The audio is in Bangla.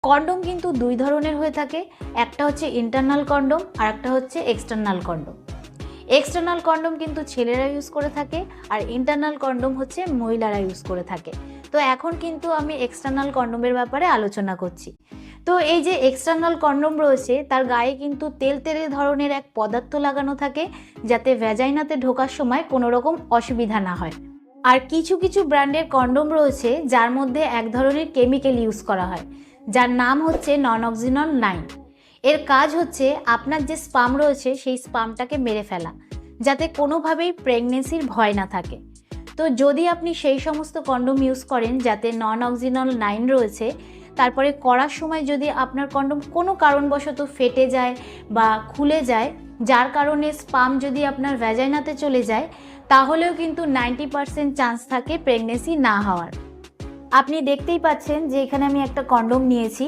কন্ডম কিন্তু দুই ধরনের হয়ে থাকে, একটা হচ্ছে ইন্টারনাল কন্ডম আর একটা হচ্ছে এক্সটার্নাল কন্ডম। এক্সটার্নাল কন্ডম কিন্তু ছেলেরা ইউজ করে থাকে আর ইন্টারনাল কন্ডম হচ্ছে মহিলারা ইউজ করে থাকে। তো এখন কিন্তু আমি এক্সটার্নাল কন্ডমের ব্যাপারে আলোচনা করছি। তো এই যে এক্সটার্নাল কন্ডম রয়েছে তার গায়ে কিন্তু তেলতেলে ধরনের এক পদার্থ লাগানো থাকে, যাতে ভ্যাজাইনাতে ঢোকার সময় কোনো রকম অসুবিধা না হয়। আর কিছু কিছু ব্র্যান্ডের কন্ডম রয়েছে যার মধ্যে এক ধরনের কেমিক্যাল ইউজ করা হয়, যার নাম হচ্ছে ননঅক্সিনল 9। এর কাজ হচ্ছে আপনার যে স্পাম রয়েছে সেই স্পামটাকে মেরে ফেলা, যাতে কোনোভাবেই প্রেগনেন্সির ভয় না থাকে। তো যদি আপনি সেই সমস্ত কন্ডম ইউজ করেন যাতে ননঅক্সিনল 9 রয়েছে, তারপরে করার সময় যদি আপনার কন্ডম কোনো কারণবশত ফেটে যায় বা খুলে যায়, যার কারণে স্পাম যদি আপনার ভ্যাজাইনাতে চলে যায়, তাহলেও কিন্তু 90% চান্স থাকে প্রেগনেন্সি না হওয়ার। আপনি দেখতেই পাচ্ছেন যে এখানে আমি একটা কন্ডম নিয়েছি।